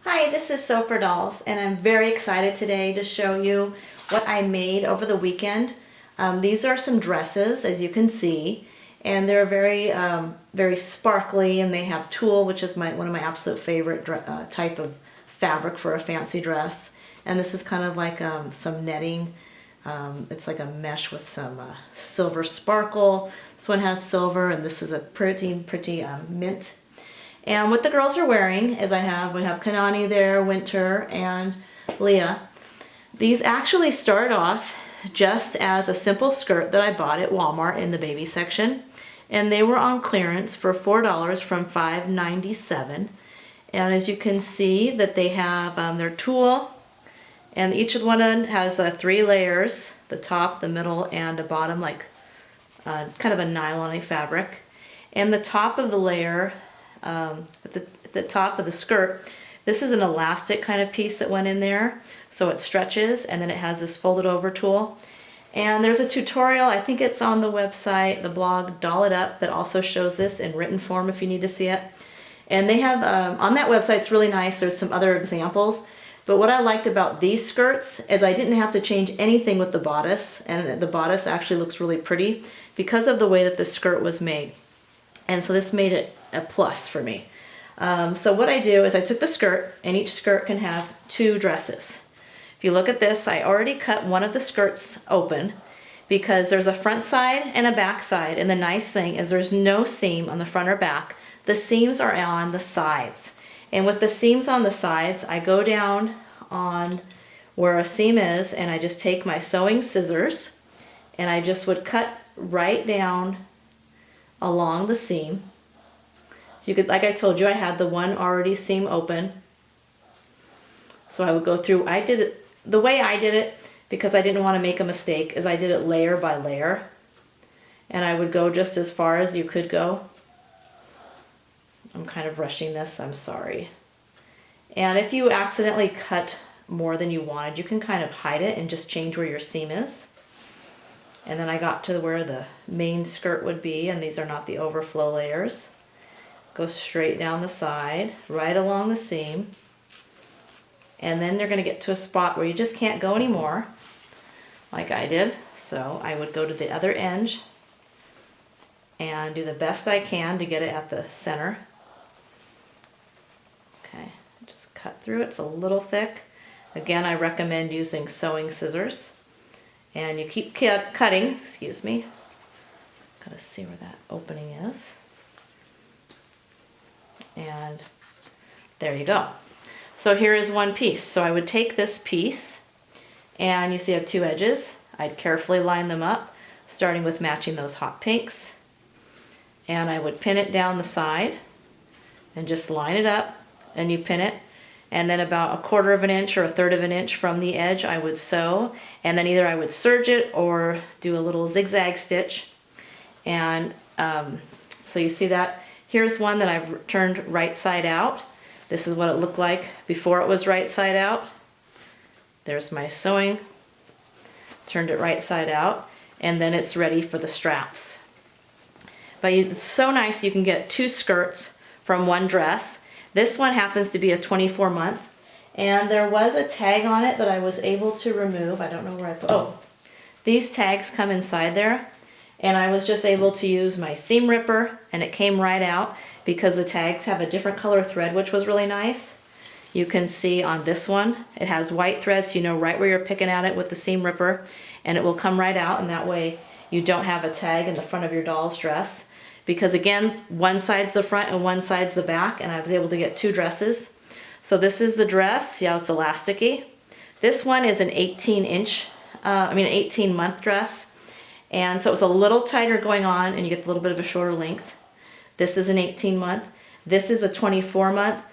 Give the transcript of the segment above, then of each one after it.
Hi, this is Sew for Dolls, and I'm very excited today to show you what I made over the weekend. These are some dresses, as you can see, and they're very sparkly, and they have tulle, which is one of my absolute favorite type of fabric for a fancy dress. And this is kind of like some netting. It's like a mesh with some silver sparkle. This one has silver, and this is a pretty mint. And what the girls are wearing is we have Kanani there, Winter, and Leah. These actually started off just as a simple skirt that I bought at Walmart in the baby section. And they were on clearance for $4 from $5.97. And as you can see that they have their tulle, and each one has 3 layers, the top, the middle, and a bottom, like kind of a nylon-y fabric. And the top of the layer, at the top of the skirt, this is an elastic kind of piece that went in there, so it stretches, and then it has this folded over tool. And there's a tutorial, I think it's on the website, the blog Doll It Up, that also shows this in written form if you need to see it. And they have, on that website, it's really nice, there's some other examples. But what I liked about these skirts is I didn't have to change anything with the bodice, and the bodice actually looks really pretty because of the way that the skirt was made. And so this made it a plus for me. So what I do is I took the skirt, and each skirt can have 2 dresses. If you look at this, I already cut one of the skirts open because there's a front side and a back side, and the nice thing is there's no seam on the front or back. The seams are on the sides. And with the seams on the sides, I go down on where a seam is, and I just take my sewing scissors, and I just would cut right down along the seam. So you could, like I told you, I had the one already seam open. So I would go through, I did it, the way I did it, because I didn't want to make a mistake, is I did it layer by layer. And I would go just as far as you could go. I'm kind of rushing this, I'm sorry. And if you accidentally cut more than you wanted, you can kind of hide it and just change where your seam is. And then I got to where the main skirt would be, and these are not the overflow layers. Go straight down the side, right along the seam. And then they're going to get to a spot where you just can't go anymore, like I did. So I would go to the other end and do the best I can to get it at the center. Okay, just cut through it. It's a little thick. Again, I recommend using sewing scissors. And you keep cutting, excuse me. Gotta see where that opening is. And there you go. So here is one piece. So I would take this piece, and you see I have 2 edges. I'd carefully line them up, starting with matching those hot pinks. And I would pin it down the side and just line it up, and you pin it. And then about 1/4 of an inch or 1/3 of an inch from the edge I would sew, and then either I would serge it or do a little zigzag stitch. And so you see that. Here's one that I've turned right side out. This is what it looked like before it was right side out. There's my sewing. Turned it right side out, and then it's ready for the straps. But it's so nice you can get 2 skirts from one dress. This one happens to be a 24-month, and there was a tag on it that I was able to remove. I don't know where I put, oh, these tags come inside there, and I was just able to use my seam ripper, and it came right out because the tags have a different color thread, which was really nice. You can see on this one, it has white thread, so you know right where you're picking at it with the seam ripper, and it will come right out, and that way you don't have a tag in the front of your doll's dress. Because again, one side's the front and one side's the back, and I was able to get 2 dresses. So this is the dress. Yeah, it's elasticy. This one is an 18-month dress. And so it's a little tighter going on, and you get a little bit of a shorter length. This is an 18-month. This is a 24-month.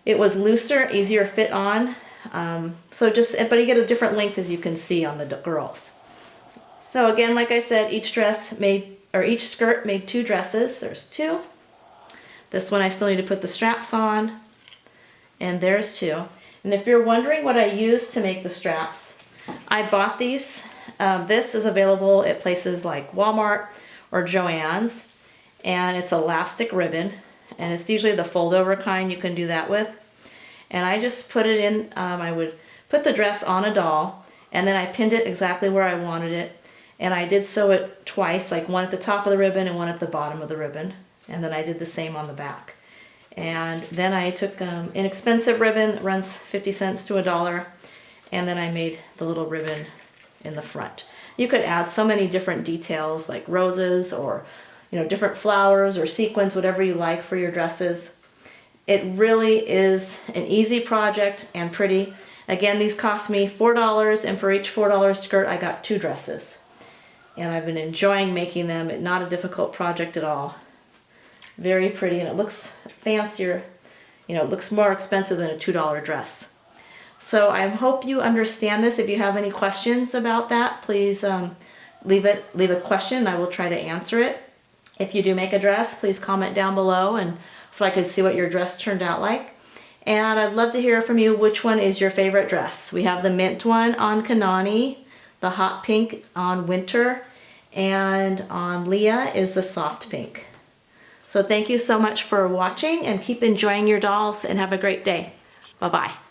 It was looser, easier fit on. But you get a different length, as you can see on the girls. So again, like I said, each skirt made 2 dresses. There's 2. This one I still need to put the straps on. And there's 2. And if you're wondering what I used to make the straps, I bought these. This is available at places like Walmart or Joann's. And it's elastic ribbon. And it's usually the fold over kind you can do that with. And I just put it in, I would put the dress on a doll, and then I pinned it exactly where I wanted it. And I did sew it twice, like one at the top of the ribbon and one at the bottom of the ribbon. And then I did the same on the back. And then I took inexpensive ribbon that runs 50 cents to $1, and then I made the little ribbon in the front. You could add so many different details like roses or different flowers or sequins, whatever you like for your dresses. It really is an easy project and pretty. Again, these cost me $4, and for each $4 skirt I got 2 dresses. And I've been enjoying making them. It's not a difficult project at all. Very pretty, and it looks fancier. It looks more expensive than a $2 dress. So I hope you understand this. If you have any questions about that, please leave a question. I will try to answer it. If you do make a dress, please comment down below, and so I could see what your dress turned out like. And I'd love to hear from you which one is your favorite dress. We have the mint one on Kanani, the hot pink on Winter, and on Leah is the soft pink. So thank you so much for watching, and keep enjoying your dolls, and have a great day. Bye-bye.